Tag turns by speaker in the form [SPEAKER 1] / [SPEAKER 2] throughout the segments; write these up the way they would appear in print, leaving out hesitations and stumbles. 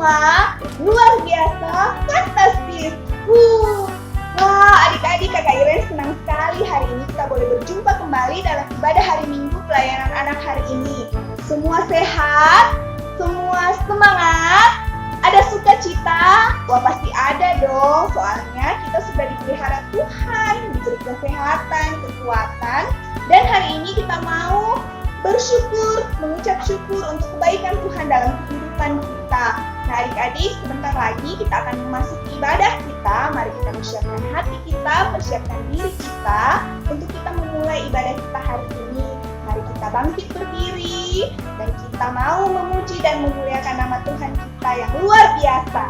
[SPEAKER 1] semua, luar biasa, fantastis. Wah, adik-adik, Kakak Iren senang sekali hari ini kita boleh berjumpa kembali dalam ibadah hari Minggu pelayanan anak hari ini. Semua sehat, semua semangat, ada sukacita? Wah, pasti ada dong, soalnya kita sudah dipelihara Tuhan, diberi kesehatan, kekuatan, dan hari ini kita mau bersyukur, mengucap syukur untuk kebaikan Tuhan dalam kehidupan kita. Nah, adik-adik, sebentar lagi kita akan memasuki ibadah kita. Mari kita persiapkan hati kita, persiapkan diri kita untuk kita memulai ibadah kita hari ini. Mari kita bangkit berdiri dan kita mau memuji dan memuliakan nama Tuhan kita yang luar biasa.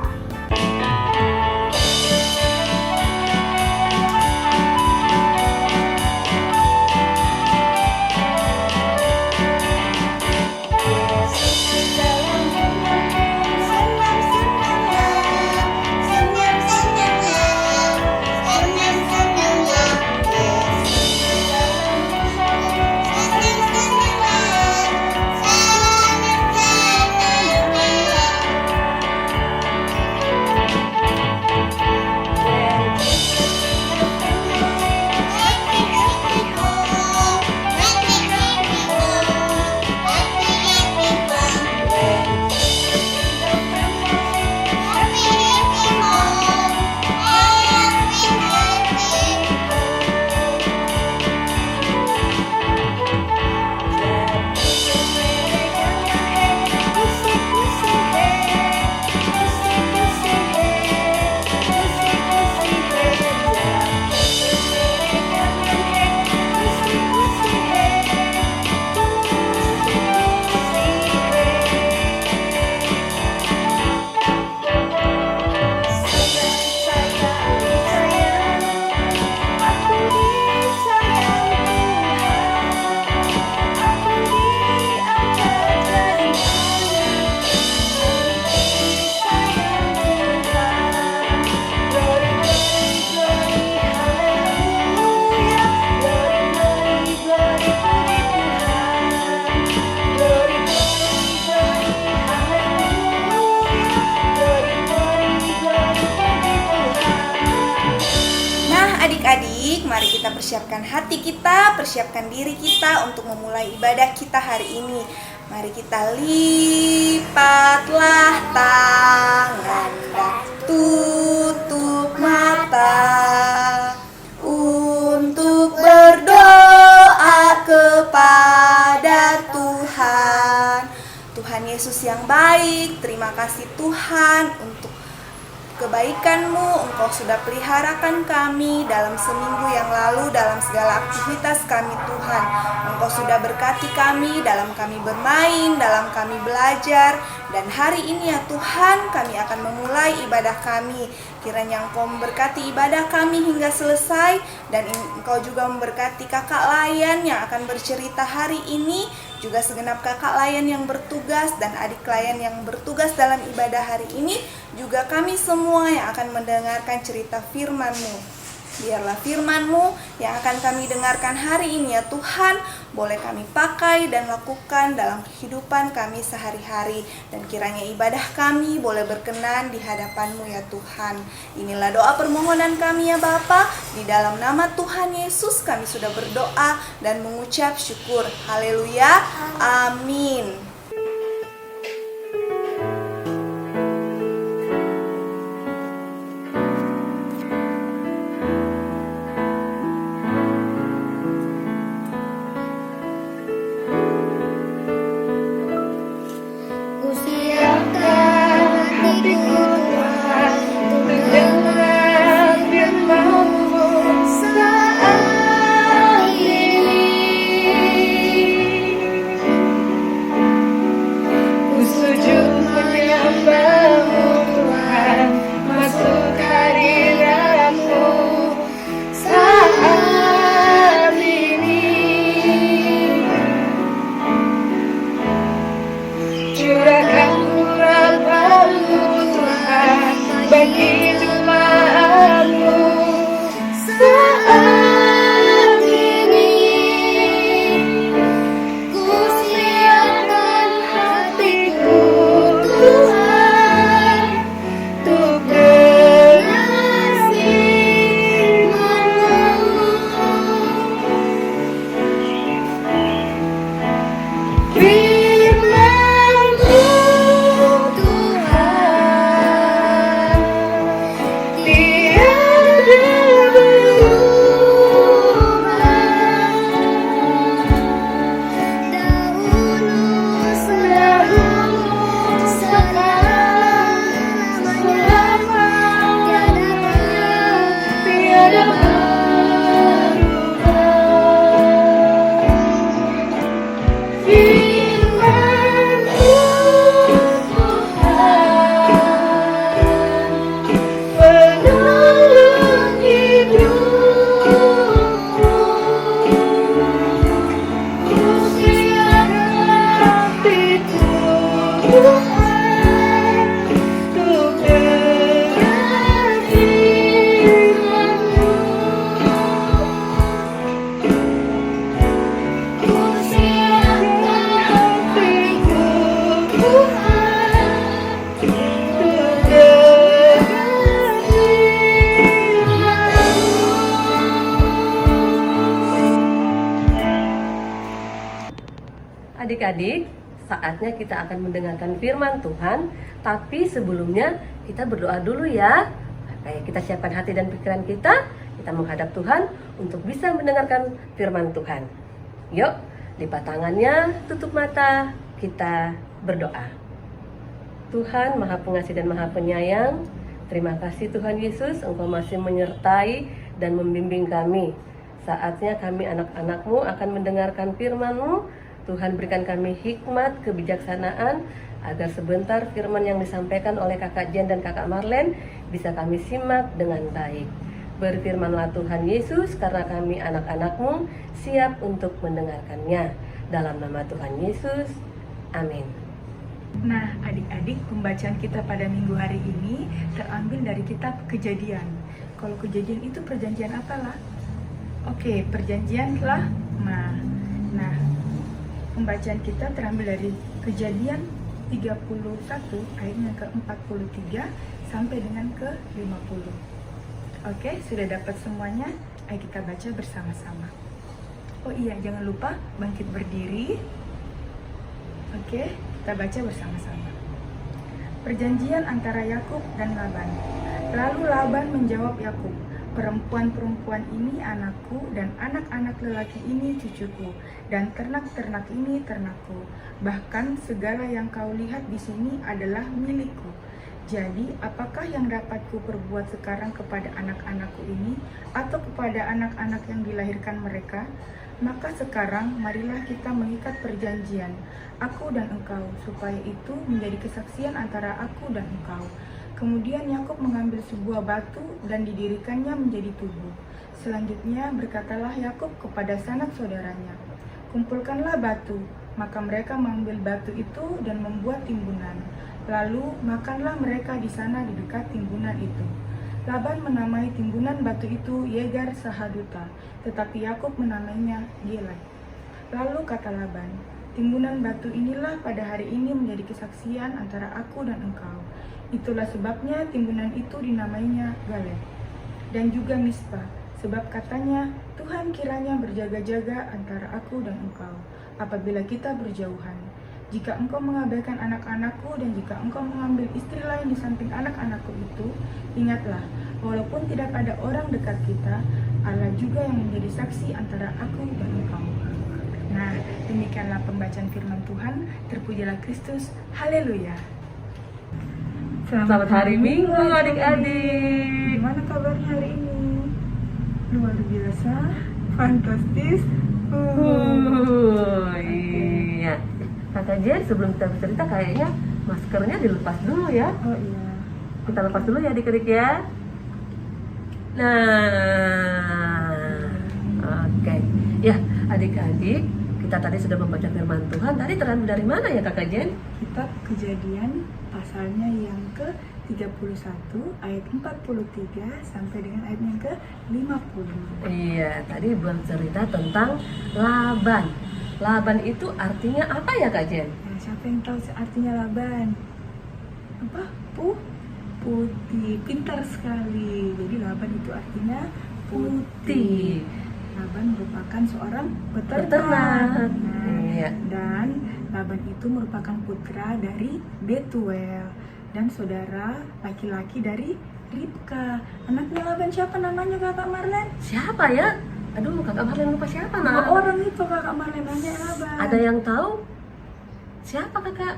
[SPEAKER 1] Adik-adik, mari kita persiapkan hati kita, persiapkan diri kita untuk memulai ibadah kita hari ini. Mari kita lipatlah tangan dan tutup mata untuk berdoa kepada Tuhan. Tuhan Yesus yang baik, terima kasih Tuhan untuk kebaikan-Mu. Engkau sudah peliharakan kami dalam seminggu yang lalu dalam segala aktivitas kami Tuhan. Engkau sudah berkati kami dalam kami bermain, dalam kami belajar. Dan hari ini ya Tuhan, kami akan memulai ibadah kami. Kiranya Engkau memberkati ibadah kami hingga selesai. Dan Engkau juga memberkati kakak layan yang akan bercerita hari ini, juga segenap kakak layan yang bertugas dan adik layan yang bertugas dalam ibadah hari ini, juga kami semua yang akan mendengarkan cerita firman-Mu. Biarlah firman-Mu yang akan kami dengarkan hari ini ya Tuhan, boleh kami pakai dan lakukan dalam kehidupan kami sehari-hari. Dan kiranya ibadah kami boleh berkenan di hadapan-Mu ya Tuhan. Inilah doa permohonan kami ya Bapa. Di dalam nama Tuhan Yesus kami sudah berdoa dan mengucap syukur. Haleluya. Amin.
[SPEAKER 2] Adik-adik, saatnya kita akan mendengarkan firman Tuhan. Tapi sebelumnya kita berdoa dulu ya. Kayak kita siapkan hati dan pikiran kita menghadap Tuhan untuk bisa mendengarkan firman Tuhan. Yuk, lipat tangannya, tutup mata, kita berdoa. Tuhan Maha Pengasih dan Maha Penyayang, terima kasih Tuhan Yesus, Engkau masih menyertai dan membimbing kami. Saatnya kami anak-anak-Mu akan mendengarkan firman-Mu. Tuhan berikan kami hikmat, kebijaksanaan, agar sebentar firman yang disampaikan oleh Kakak Jen dan Kakak Marlen bisa kami simak dengan baik. Berfirmanlah Tuhan Yesus, karena kami anak-anak-Mu siap untuk mendengarkannya. Dalam nama Tuhan Yesus, amin.
[SPEAKER 3] Nah, adik-adik, pembacaan kita pada minggu hari ini terambil dari kitab Kejadian. Kalau Kejadian itu perjanjian apalah? Oke, perjanjian lama. Nah, pembacaan kita terambil dari Kejadian 31 ayatnya ke-43 sampai dengan ke-50. Oke, sudah dapat semuanya? Ayo kita baca bersama-sama. Oh iya, jangan lupa bangkit berdiri. Oke, kita baca bersama-sama. Perjanjian antara Yakub dan Laban. Lalu Laban menjawab Yakub, "Perempuan-perempuan ini anakku, dan anak-anak lelaki ini cucuku, dan ternak-ternak ini ternakku. Bahkan segala yang kau lihat di sini adalah milikku. Jadi, apakah yang dapat ku perbuat sekarang kepada anak-anakku ini, atau kepada anak-anak yang dilahirkan mereka? Maka sekarang marilah kita mengikat perjanjian, aku dan engkau, supaya itu menjadi kesaksian antara aku dan engkau." Kemudian Yakub mengambil sebuah batu dan didirikannya menjadi tubuh. Selanjutnya berkatalah Yakub kepada sanak saudaranya, "Kumpulkanlah batu." Maka mereka mengambil batu itu dan membuat timbunan. Lalu makanlah mereka di sana di dekat timbunan itu. Laban menamai timbunan batu itu Yegar Sahaduta, tetapi Yakub menamainya Gilai. Lalu kata Laban, "Timbunan batu inilah pada hari ini menjadi kesaksian antara aku dan engkau." Itulah sebabnya timbunan itu dinamainya Galed. Dan juga Mispa, sebab katanya, "Tuhan kiranya berjaga-jaga antara aku dan engkau, apabila kita berjauhan. Jika engkau mengabaikan anak-anakku dan jika engkau mengambil istri lain di samping anak-anakku itu, ingatlah, walaupun tidak ada orang dekat kita, Allah juga yang menjadi saksi antara aku dan engkau." Nah, demikianlah pembacaan firman Tuhan. Terpujilah Kristus. Haleluya.
[SPEAKER 2] Selamat hari Minggu adik-adik.
[SPEAKER 3] Gimana kabarnya hari ini? Luar biasa, fantastis.
[SPEAKER 2] Iya. Kakak Jen, sebelum kita bercerita kayaknya maskernya dilepas dulu ya.
[SPEAKER 3] Oh iya.
[SPEAKER 2] Kita lepas dulu ya adik-adik ya. Nah, oke. Ya, adik-adik, kita tadi sudah membaca firman Tuhan. Tadi terambil dari mana ya Kakak Jen?
[SPEAKER 3] Kitab Kejadian pasalnya yang ke-31 ayat 43 sampai dengan ayat yang ke-50.
[SPEAKER 2] Iya, tadi bercerita tentang Laban. Laban itu artinya apa ya Kak Jen?
[SPEAKER 3] Nah, siapa yang tahu artinya Laban? Apa? Putih. Pintar sekali. Jadi Laban itu artinya putih. Laban merupakan seorang peternak.
[SPEAKER 2] Iya.
[SPEAKER 3] Dan Laban itu merupakan putra dari Betuel dan saudara laki-laki dari Ribka. Anaknya Laban siapa namanya Kakak Marlen?
[SPEAKER 2] Siapa ya? Aduh, Kakak Marlen lupa siapa
[SPEAKER 3] Dua
[SPEAKER 2] nah.
[SPEAKER 3] orang itu Kakak Marlen nanya Laban.
[SPEAKER 2] Ada yang tahu? Siapa Kakak?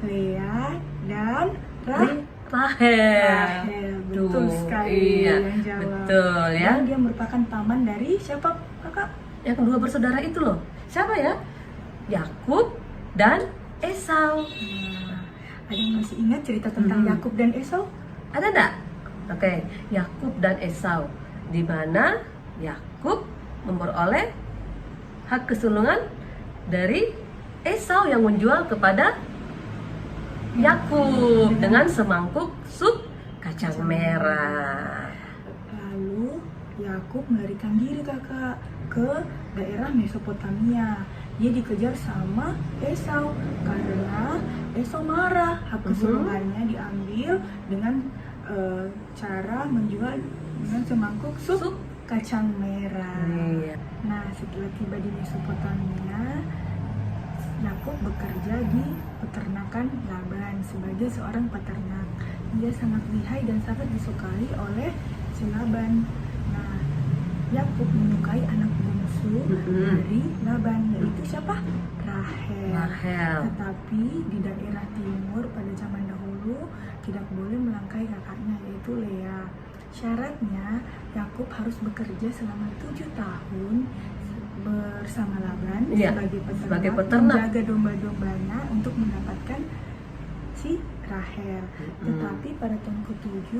[SPEAKER 3] Lea dan
[SPEAKER 2] Rahel.
[SPEAKER 3] Rahel. Betul
[SPEAKER 2] Duh,
[SPEAKER 3] sekali
[SPEAKER 2] iya,
[SPEAKER 3] yang jawab.
[SPEAKER 2] betul ya.
[SPEAKER 3] Dan dia merupakan paman dari siapa Kakak?
[SPEAKER 2] Yang kedua bersaudara itu loh. Siapa ya? Yakub dan Esau.
[SPEAKER 3] Nah, ada yang masih ingat cerita tentang Yakub dan Esau?
[SPEAKER 2] Ada enggak? Oke, Yakub dan Esau. Di mana Yakub memperoleh hak kesulungan dari Esau yang menjual kepada Yakub dengan semangkuk sup kacang merah.
[SPEAKER 3] Lalu Yakub melarikan diri Kakak ke daerah Mesopotamia. Dia dikejar sama Esau karena Esau marah. Hak kesulungannya diambil dengan cara menjual dengan semangkuk sup kacang merah.
[SPEAKER 2] Iya.
[SPEAKER 3] Nah, setelah tiba di Mesopotamia, Yakub bekerja di peternakan Laban sebagai seorang peternak. Dia sangat lihai dan sangat disukai oleh si Laban. Nah, Yakub menyukai anak bungsu dari Laban, yaitu siapa? Rahel. Tetapi di daerah timur pada zaman dahulu tidak boleh melangkai kakaknya, yaitu Lea. Syaratnya Yakub harus bekerja selama 7 tahun bersama Laban sebagai peternak, menjaga domba-dombanya untuk mendapatkan si Rahel. Tetapi pada tahun ke-7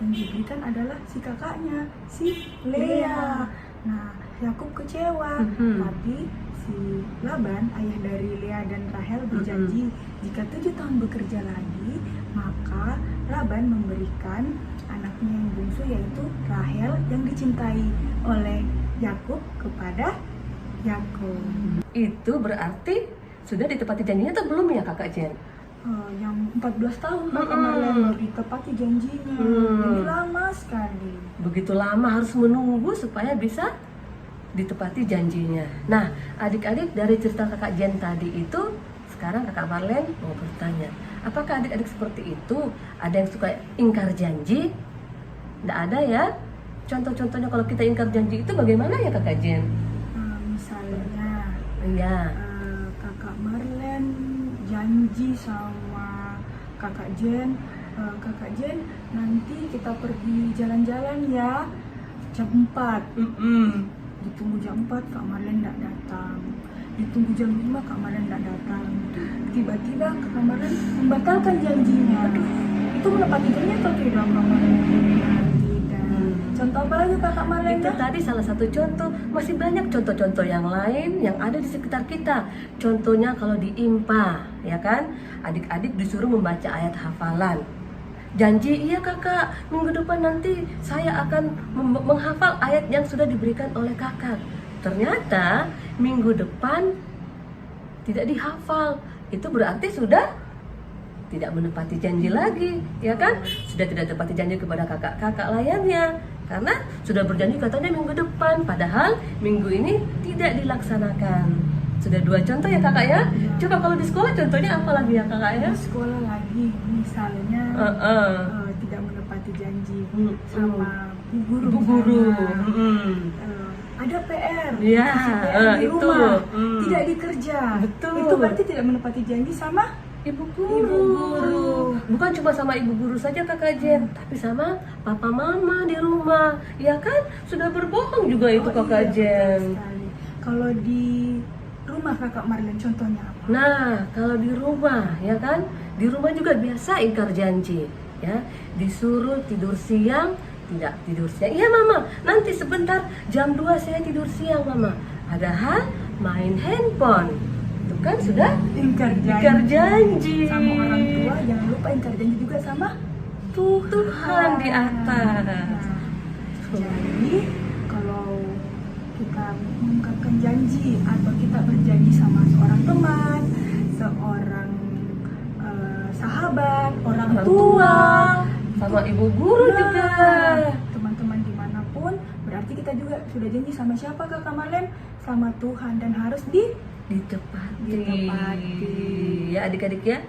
[SPEAKER 3] yang diberikan adalah si kakaknya, si Lea. Nah, Yakub kecewa, tapi si Laban, ayah dari Lea dan Rahel, berjanji jika 7 tahun bekerja lagi, maka Laban memberikan anaknya yang bungsu, yaitu Rahel, yang dicintai oleh Yakub kepada Yakub.
[SPEAKER 2] Itu berarti sudah ditepati janjinya atau belum ya kakak Jen?
[SPEAKER 3] Yang 14 tahun kemarin baru ditepati janjinya. Jadi lama sekali.
[SPEAKER 2] Begitu lama harus menunggu supaya bisa ditepati janjinya. Nah, adik-adik, dari cerita kakak Jen tadi itu, sekarang kakak Marlen mau bertanya, apakah adik-adik seperti itu? Ada yang suka ingkar janji? Nggak ada ya? Contoh-contohnya kalau kita ingkar janji itu bagaimana ya kakak Jen?
[SPEAKER 3] Misalnya kakak Marlen janji sama kakak Jen, nanti kita pergi jalan-jalan ya jam 4. Ditunggu jam 4 Kak Marlen tidak datang, ditunggu jam 5 Kak Marlen tidak datang. Tiba-tiba Kak Marlen membatalkan janjinya. Itu menepati janji atau tidak Kak Marlen? Tidak. Contoh apa lagi Kakak Marlen?
[SPEAKER 2] Itu tadi salah satu contoh, masih banyak contoh-contoh yang lain yang ada di sekitar kita. Contohnya kalau di IMPA, ya kan, adik-adik disuruh membaca ayat hafalan. Janji, iya kakak, minggu depan nanti saya akan menghafal ayat yang sudah diberikan oleh kakak. Ternyata minggu depan tidak dihafal. Itu berarti sudah tidak menepati janji lagi, ya kan? Sudah tidak tepati janji kepada kakak-kakak lainnya. Karena sudah berjanji katanya minggu depan, padahal minggu ini tidak dilaksanakan. Sudah 2 contoh ya kakak ya? Coba kalau di sekolah contohnya apa lagi ya kakak ya?
[SPEAKER 3] Di sekolah lagi, misalnya tidak menepati janji sama bu guru. Ada PR di rumah, tidak dikerja.
[SPEAKER 2] Betul.
[SPEAKER 3] Itu berarti tidak menepati janji sama
[SPEAKER 2] Ibu guru. Bukan cuma sama ibu guru saja kakak Jen, tapi sama papa mama di rumah. Ya kan? Sudah berbohong juga itu kakak Jen.
[SPEAKER 3] Kalau di rumah kakak Marlen contohnya apa?
[SPEAKER 2] Nah, kalau di rumah, ya kan? Di rumah juga biasa ingkar janji, ya. Disuruh tidur siang, tidak tidur siang. Iya mama, nanti sebentar jam 2 saya tidur siang mama. Padahal main handphone. Itu kan sudah
[SPEAKER 3] ingkar
[SPEAKER 2] janji.
[SPEAKER 3] Sama orang tua, jangan lupa ingkar janji juga sama
[SPEAKER 2] Tuhan di atas.
[SPEAKER 3] Jadi kalau kita mengungkapkan janji atau kita berjanji sama seorang teman, seorang sahabat, orang tua,
[SPEAKER 2] sama ibu guru juga,
[SPEAKER 3] teman-teman dimanapun, berarti kita juga sudah janji sama siapa kakak Marlen? Sama Tuhan, dan harus ditepati.
[SPEAKER 2] Ya adik-adik ya,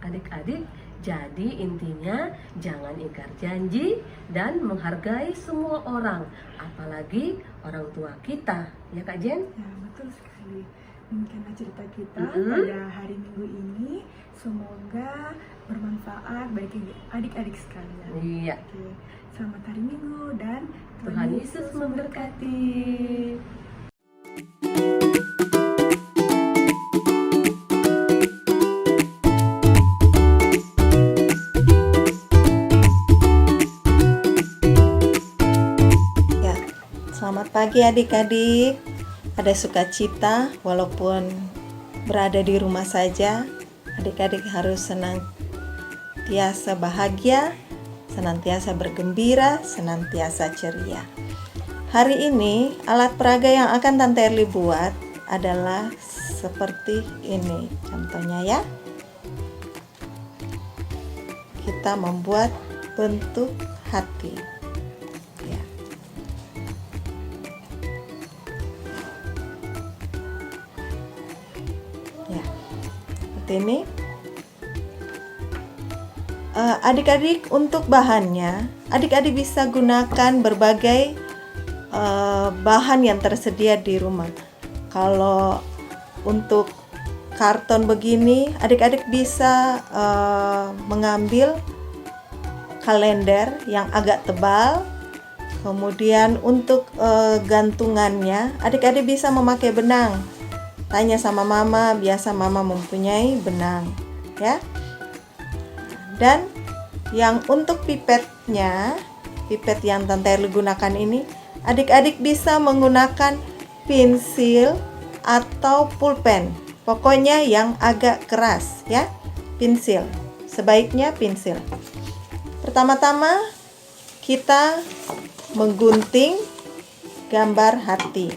[SPEAKER 2] adik-adik. Jadi intinya jangan ingkar janji dan menghargai semua orang, apalagi orang tua kita, ya Kak Jen?
[SPEAKER 3] Ya betul sekali. Demikianlah cerita kita pada hari Minggu ini. Semoga bermanfaat bagi adik-adik sekalian.
[SPEAKER 2] Iya.
[SPEAKER 3] Oke. Selamat hari Minggu dan
[SPEAKER 2] Tuhan Yesus memberkati.
[SPEAKER 1] Selamat pagi adik-adik. Ada sukacita walaupun berada di rumah saja. Adik-adik harus senantiasa bahagia, senantiasa bergembira, senantiasa ceria. Hari ini alat peraga yang akan Tante Erli buat adalah seperti ini. Contohnya ya. Kita membuat bentuk hati. Ya, seperti ini. Adik-adik, untuk bahannya, adik-adik bisa gunakan berbagai bahan yang tersedia di rumah. Kalau untuk karton begini, adik-adik bisa mengambil kalender yang agak tebal. Kemudian untuk gantungannya, adik-adik bisa memakai benang. Tanya sama mama, biasa mama mempunyai benang, ya. Dan yang untuk pipetnya, pipet yang Tante Erli gunakan ini, adik-adik bisa menggunakan pensil atau pulpen. Pokoknya yang agak keras, ya. Pensil. Sebaiknya pensil. Pertama-tama kita menggunting gambar hati.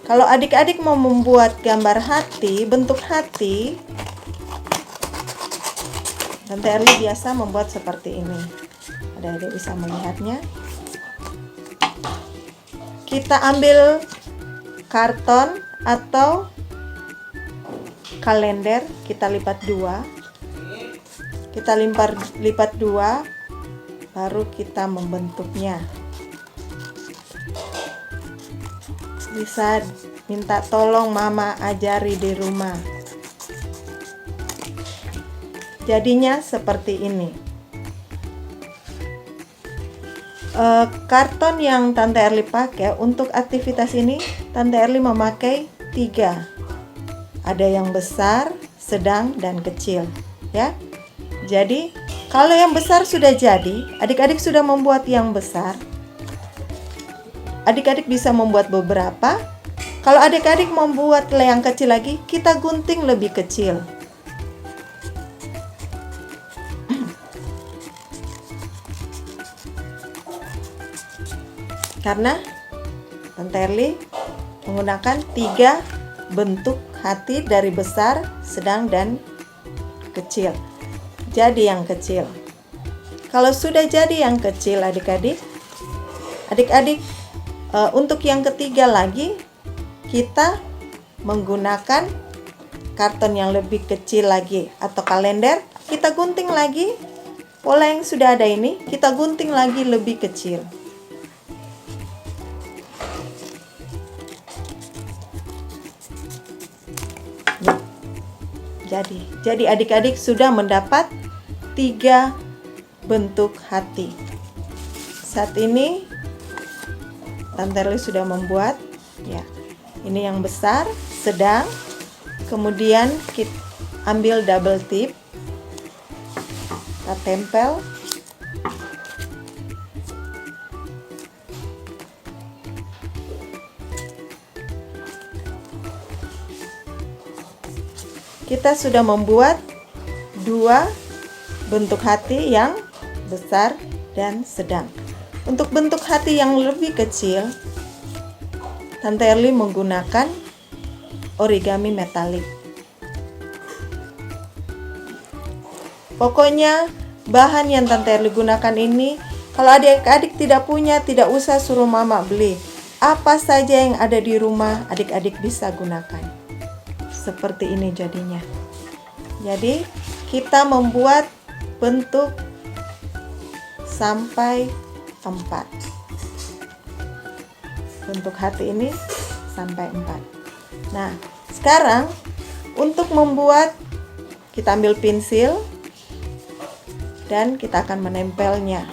[SPEAKER 1] Kalau adik-adik mau membuat gambar hati, bentuk hati, Tante Erli biasa membuat seperti ini. Adik-adik bisa melihatnya. Kita ambil karton atau kalender, kita lipat dua. Kita lipat dua, baru kita membentuknya. Bisa minta tolong mama ajari di rumah. Jadinya seperti ini. Karton yang Tante Erli pakai untuk aktivitas ini, Tante Erli memakai 3. Ada yang besar, sedang, dan kecil, ya. Jadi, kalau yang besar sudah jadi, adik-adik sudah membuat yang besar. Adik-adik bisa membuat beberapa. Kalau adik-adik membuat yang kecil lagi, kita gunting lebih kecil. Karena Tante Erli menggunakan 3 bentuk hati dari besar, sedang, dan kecil. Jadi yang kecil. Kalau sudah jadi yang kecil adik-adik, untuk yang ketiga lagi kita menggunakan karton yang lebih kecil lagi atau kalender, kita gunting lagi. Pola yang sudah ada ini kita gunting lagi lebih kecil. Jadi adik-adik sudah mendapat 3 bentuk hati. Saat ini Tante Erli sudah membuat, ya. Ini yang besar, sedang. Kemudian kita ambil double tip. Kita tempel. Kita sudah membuat 2 bentuk hati yang besar dan sedang. Untuk bentuk hati yang lebih kecil, Tante Erli menggunakan origami metalik. Pokoknya bahan yang Tante Erli gunakan ini, kalau adik-adik tidak punya, tidak usah suruh mama beli. Apa saja yang ada di rumah, adik-adik bisa gunakan. Seperti ini jadinya. Jadi kita membuat bentuk sampai 4. Bentuk hati ini sampai 4. Nah, sekarang untuk membuat, kita ambil pensil dan kita akan menempelnya.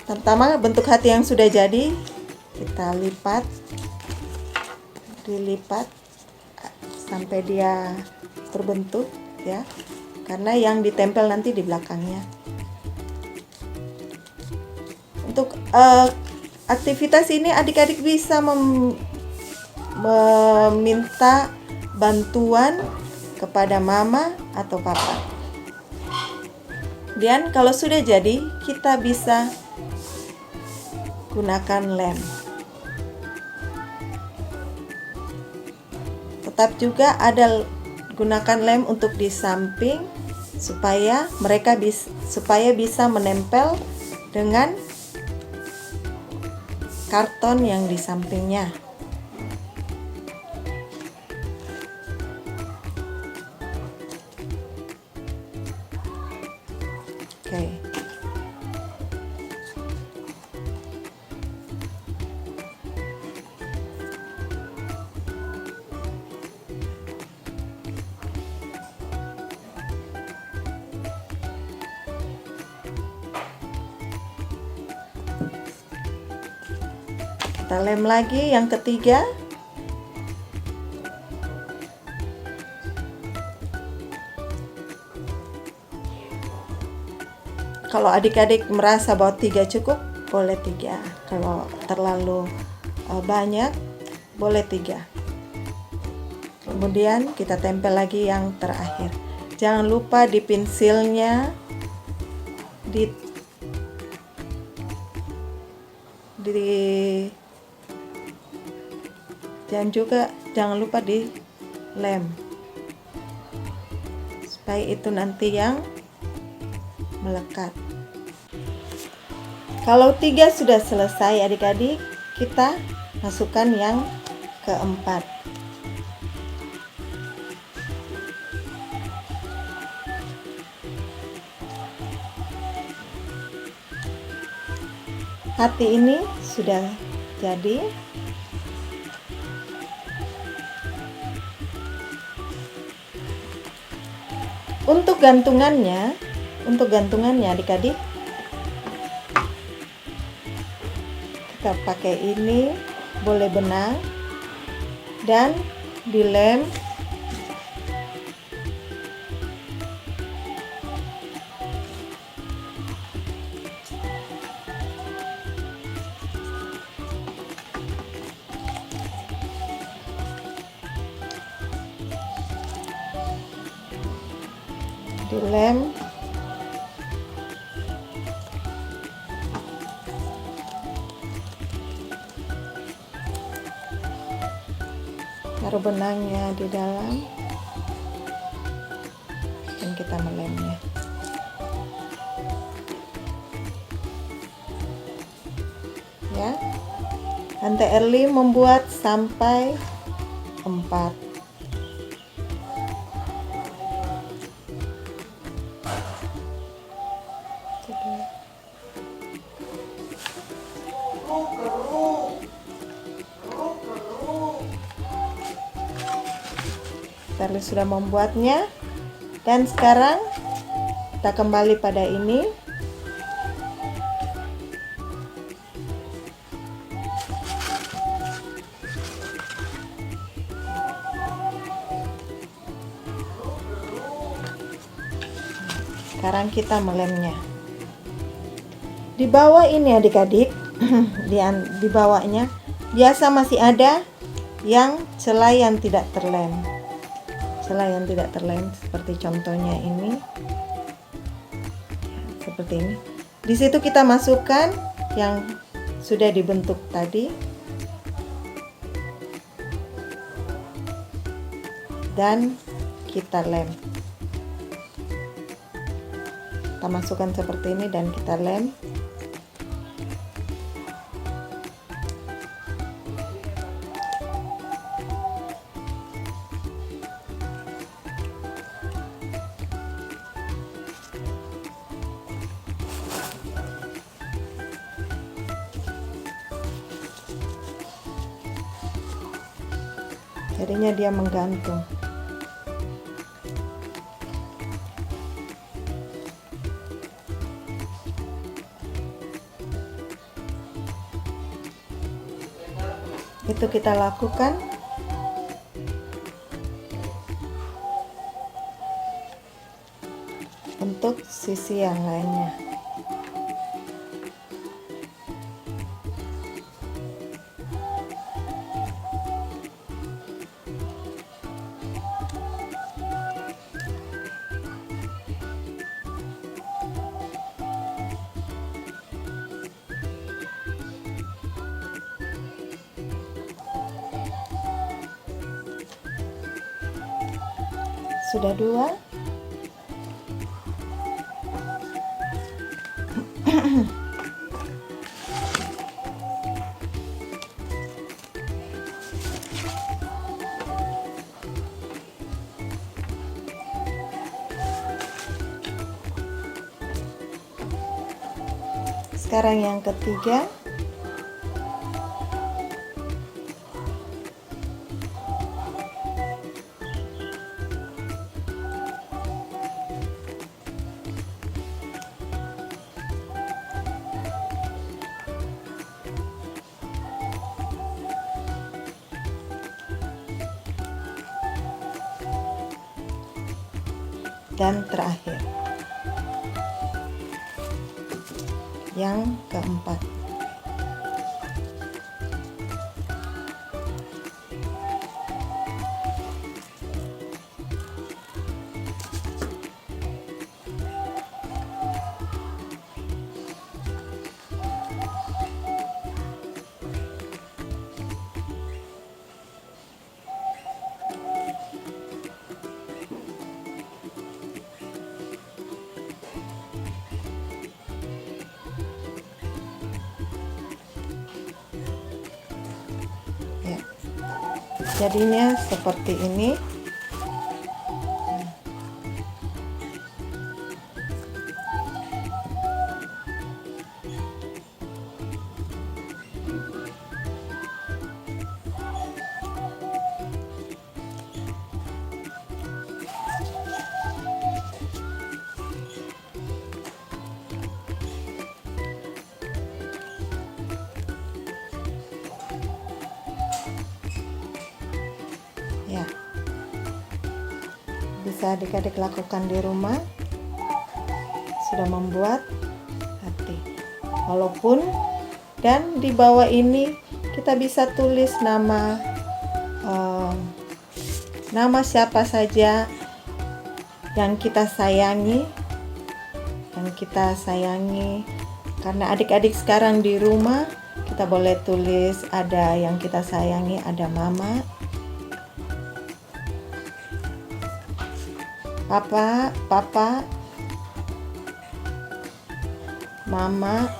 [SPEAKER 1] Pertama, bentuk hati yang sudah jadi kita dilipat sampai dia terbentuk, ya. Karena yang ditempel nanti di belakangnya. Untuk aktivitas ini adik-adik bisa meminta bantuan kepada mama atau papa. Dan kalau sudah jadi, kita bisa gunakan lem. Tetap juga gunakan lem untuk di samping supaya bisa menempel dengan karton yang di sampingnya. Oke. Kita lem lagi yang ketiga. Kalau adik-adik merasa bahwa 3 cukup, boleh 3. Kalau terlalu banyak, boleh 3. Kemudian kita tempel lagi yang terakhir. Jangan lupa di pensilnya jangan lupa di lem supaya itu nanti yang melekat. Kalau 3 sudah selesai adik-adik, kita masukkan yang keempat. Hati ini sudah jadi. Untuk gantungannya adik-adik, kita pakai ini, boleh benang dan dilem. Dilem. Taruh benangnya di dalam dan kita melemnya. Ya. Tante Erli membuat sampai 4. Terli sudah membuatnya, dan sekarang kita kembali pada ini. Sekarang kita melemnya. Di bawah ini adik-adik, di bawahnya biasa masih ada yang celah yang tidak terlem. Celah yang tidak terlem seperti contohnya ini. Seperti ini. Di situ kita masukkan yang sudah dibentuk tadi. Dan kita lem. Kita masukkan seperti ini dan kita lem. Jadinya dia menggantung. Itu kita lakukan untuk sisi yang lainnya. Sudah 2. Sekarang yang ketiga. Dan terakhir, yang keempat. Ya, jadinya seperti ini. Ya, bisa adik-adik lakukan di rumah. Sudah membuat hati. Walaupun dan di bawah ini kita bisa tulis nama siapa saja yang kita sayangi, Karena adik-adik sekarang di rumah, kita boleh tulis ada yang kita sayangi, ada mama, papa, mama,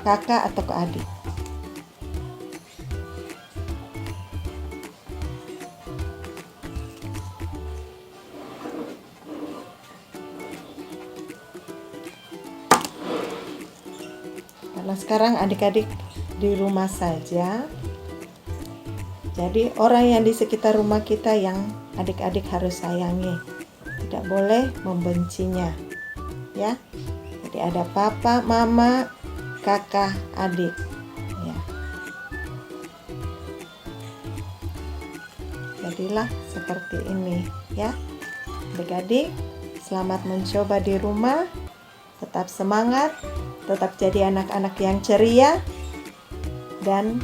[SPEAKER 1] kakak atau ke adik. Karena sekarang adik-adik di rumah saja, jadi orang yang di sekitar rumah kita yang adik-adik harus sayangi, tidak boleh membencinya, ya. Jadi ada papa, mama, kakak, adik, ya. Jadilah seperti ini, ya. Adik-adik, selamat mencoba di rumah. Tetap semangat, tetap jadi anak-anak yang ceria. Dan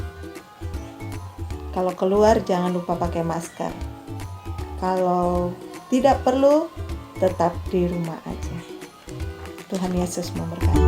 [SPEAKER 1] kalau keluar jangan lupa pakai masker. Kalau tidak perlu, tetap di rumah aja. Tuhan Yesus memberkati.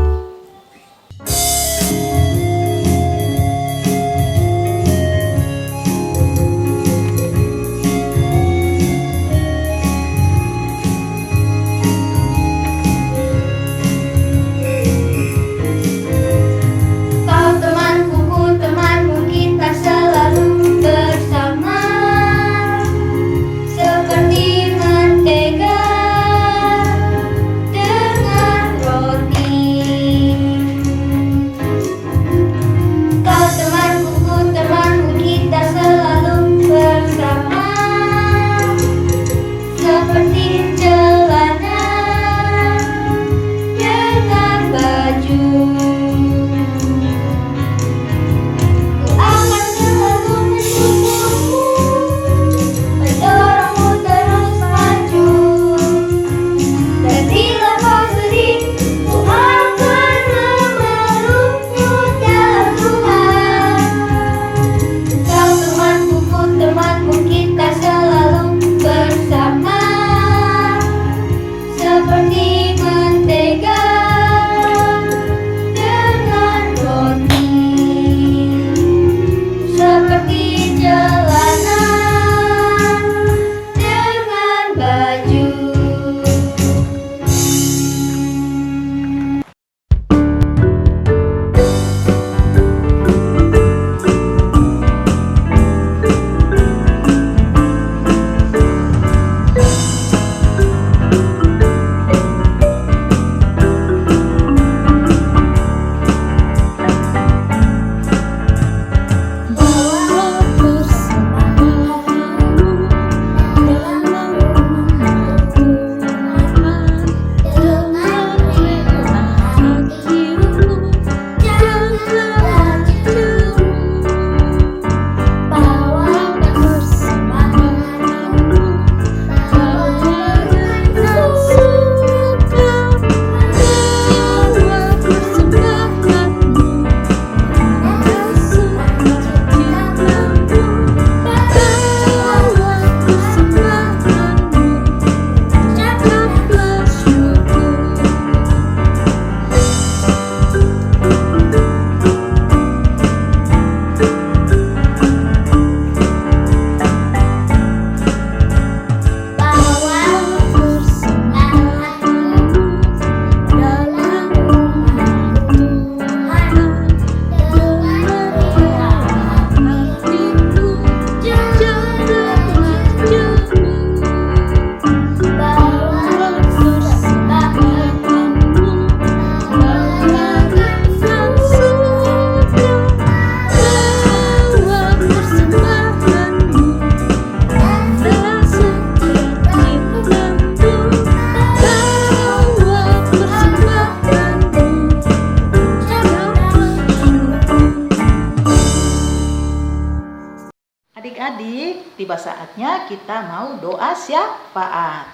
[SPEAKER 4] adik-adik, tiba saatnya kita mau doa syafaat.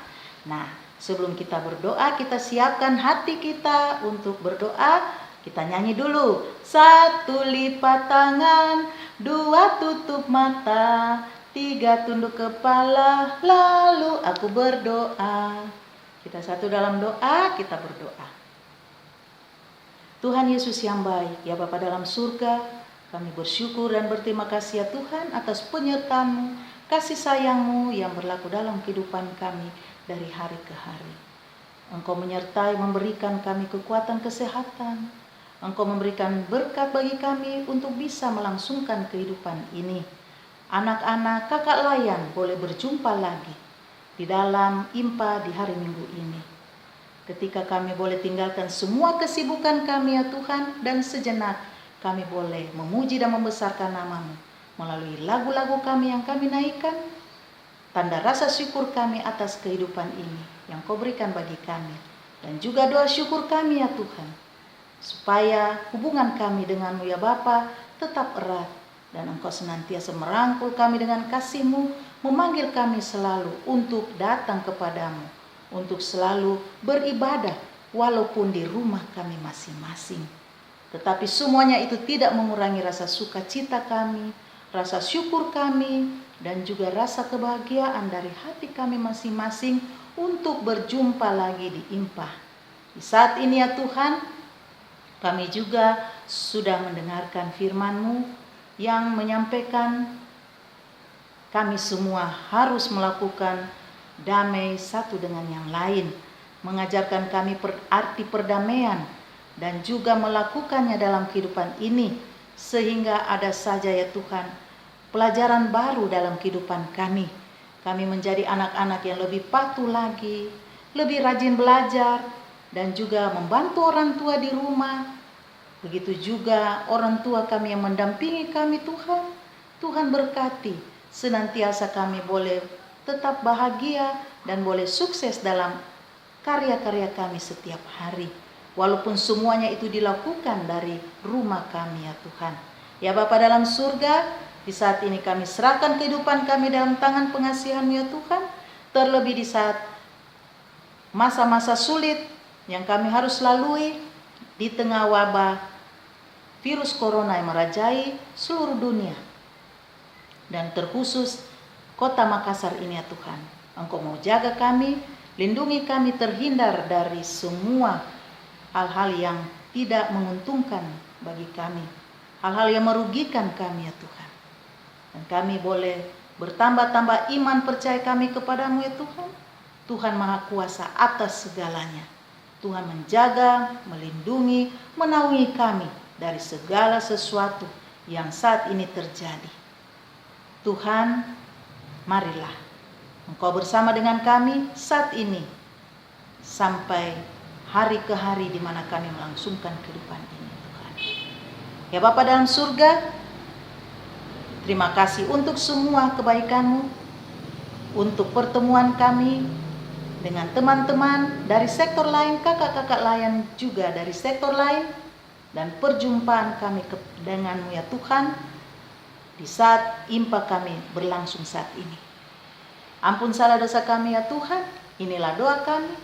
[SPEAKER 4] Nah, sebelum kita berdoa, kita siapkan hati kita untuk berdoa. Kita nyanyi dulu. 1 lipat tangan, 2 tutup mata, 3 tunduk kepala, lalu aku berdoa. Kita satu dalam doa, kita berdoa. Tuhan Yesus yang baik, ya Bapa dalam surga, kami bersyukur dan berterima kasih ya Tuhan atas penyertaan-Mu, kasih sayang-Mu yang berlaku dalam kehidupan kami dari hari ke hari. Engkau menyertai, memberikan kami kekuatan kesehatan. Engkau memberikan berkat bagi kami untuk bisa melangsungkan kehidupan ini. Anak-anak kakak layan boleh berjumpa lagi di dalam IMPA di hari Minggu ini. Ketika kami boleh tinggalkan semua kesibukan kami ya Tuhan, dan sejenak kami boleh memuji dan membesarkan nama-Mu melalui lagu-lagu kami yang kami naikkan, tanda rasa syukur kami atas kehidupan ini yang Kau berikan bagi kami, dan juga doa syukur kami ya Tuhan, supaya hubungan kami dengan-Mu ya Bapa tetap erat, dan Engkau senantiasa merangkul kami dengan kasih-Mu, memanggil kami selalu untuk datang kepadamu, untuk selalu beribadah walaupun di rumah kami masing-masing. Tetapi semuanya itu tidak mengurangi rasa sukacita kami, rasa syukur kami, dan juga rasa kebahagiaan dari hati kami masing-masing untuk berjumpa lagi di IMPA. Di saat ini ya Tuhan, kami juga sudah mendengarkan firman-Mu yang menyampaikan kami semua harus melakukan damai satu dengan yang lain, mengajarkan kami arti perdamaian dan juga melakukannya dalam kehidupan ini, sehingga ada saja ya Tuhan pelajaran baru dalam kehidupan kami. Kami menjadi anak-anak yang lebih patuh lagi, lebih rajin belajar, dan juga membantu orang tua di rumah. Begitu juga orang tua kami yang mendampingi kami Tuhan. Tuhan berkati, senantiasa kami boleh tetap bahagia dan boleh sukses dalam karya-karya kami setiap hari. Walaupun semuanya itu dilakukan dari rumah kami ya Tuhan. Ya Bapa dalam surga, di saat ini kami serahkan kehidupan kami dalam tangan pengasihan-Mu ya Tuhan. Terlebih di saat masa-masa sulit yang kami harus lalui di tengah wabah virus corona yang merajai seluruh dunia. Dan terkhusus Kota Makassar ini ya Tuhan, Engkau mau jaga kami, lindungi kami terhindar dari semua hal-hal yang tidak menguntungkan bagi kami, hal-hal yang merugikan kami ya Tuhan. Dan kami boleh bertambah-tambah iman percaya kami kepadamu ya Tuhan. Tuhan Maha Kuasa atas segalanya. Tuhan menjaga, melindungi, menaungi kami dari segala sesuatu yang saat ini terjadi. Tuhan, marilah Engkau bersama dengan kami saat ini sampai hari ke hari di mana kami melangsungkan kehidupan ini Tuhan. Ya Bapa dalam surga, terima kasih untuk semua kebaikan-Mu, untuk pertemuan kami dengan teman-teman dari sektor lain, kakak-kakak lain juga dari sektor lain, dan perjumpaan kami dengan-Mu ya Tuhan di saat IMPA kami berlangsung saat ini. Ampun salah dosa kami ya Tuhan, inilah doa kami.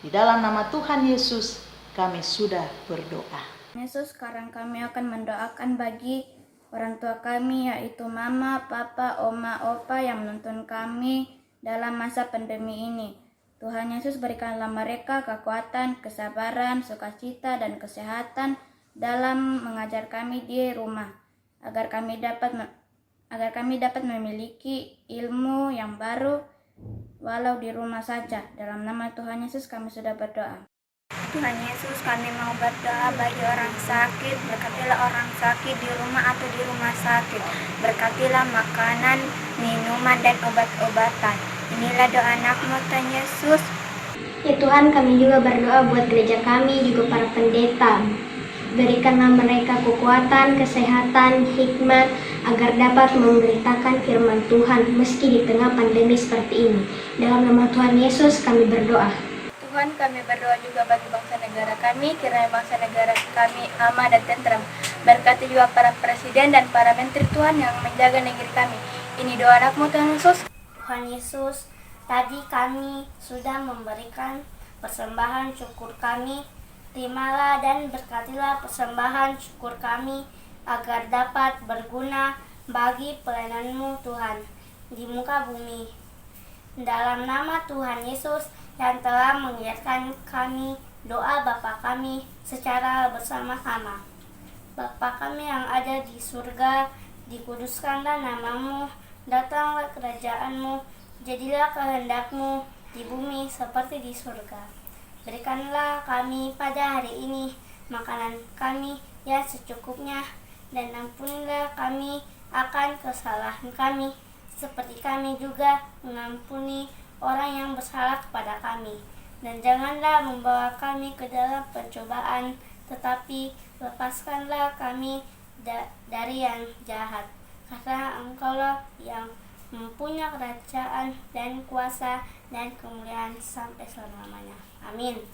[SPEAKER 4] Di dalam nama Tuhan Yesus kami sudah berdoa.
[SPEAKER 5] Yesus, sekarang kami akan mendoakan bagi orang tua kami, yaitu mama, papa, oma, opa yang menonton kami dalam masa pandemi ini. Tuhan Yesus, berikanlah mereka kekuatan, kesabaran, sukacita, dan kesehatan dalam mengajar kami di rumah, agar kami dapat memiliki ilmu yang baru walau di rumah saja. Dalam nama Tuhan Yesus kami sudah berdoa.
[SPEAKER 6] Tuhan Yesus, kami mau berdoa bagi orang sakit. Berkatilah orang sakit di rumah atau di rumah sakit. Berkatilah makanan, minuman, dan obat-obatan. Inilah doa anak-Mu Tuhan Yesus.
[SPEAKER 7] Ya Tuhan, kami juga berdoa buat gereja kami, juga para pendeta. Berikanlah mereka kekuatan, kesehatan, hikmat, agar dapat memberitakan firman Tuhan meski di tengah pandemi seperti ini. Dalam nama Tuhan Yesus kami berdoa.
[SPEAKER 6] Tuhan, kami berdoa juga bagi bangsa negara kami, kiranya bangsa negara kami aman dan tentram. Berkati juga para presiden dan para menteri Tuhan yang menjaga negeri kami.
[SPEAKER 5] Ini doa anakmu Tuhan Yesus.
[SPEAKER 6] Tuhan Yesus, tadi kami sudah memberikan persembahan syukur kami. Terimalah dan berkatilah persembahan syukur kami agar dapat berguna bagi pelayanan-Mu Tuhan di muka bumi. Dalam nama Tuhan Yesus yang telah mengingatkan kami, doa Bapa kami secara bersama-sama. Bapa kami yang ada di surga, dikuduskanlah nama-Mu, datanglah kerajaan-Mu, jadilah kehendak-Mu di bumi seperti di surga. Berikanlah kami pada hari ini makanan kami yang secukupnya, dan ampunilah kami akan kesalahan kami, seperti kami juga mengampuni orang yang bersalah kepada kami. Dan janganlah membawa kami ke dalam pencobaan, tetapi lepaskanlah kami dari yang jahat. Karena Engkaulah yang mempunyai kerajaan dan kuasa dan kemuliaan sampai selama-lamanya. Amin.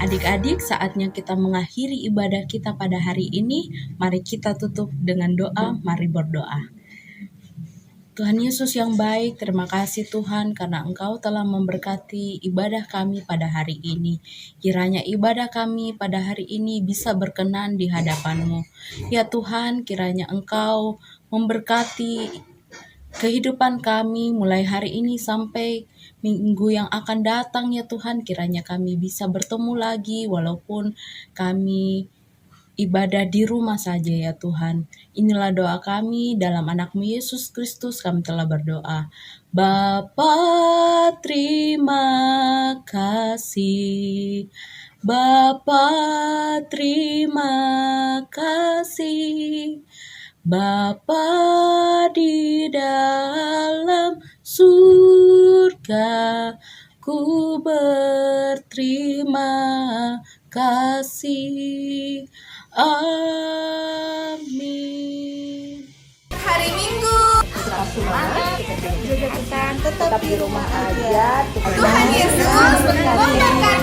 [SPEAKER 8] Adik-adik, saatnya kita mengakhiri ibadah kita pada hari ini. Mari kita tutup dengan doa, mari berdoa. Tuhan Yesus yang baik, terima kasih Tuhan karena Engkau telah memberkati ibadah kami pada hari ini. Kiranya ibadah kami pada hari ini bisa berkenan di hadapan-Mu. Ya Tuhan, kiranya Engkau memberkati kehidupan kami mulai hari ini sampai minggu yang akan datang ya Tuhan. Kiranya kami bisa bertemu lagi walaupun kami ibadah di rumah saja ya Tuhan. Inilah doa kami dalam anak-Mu Yesus Kristus kami telah berdoa. Bapa terima kasih. Bapa terima kasih. Bapa di dalam surga, ku berterima kasih. Amin.
[SPEAKER 1] Hari Minggu.
[SPEAKER 2] Tetap semangat, kita
[SPEAKER 1] Tetap di rumah aja. Tuhan Yesus memberkati.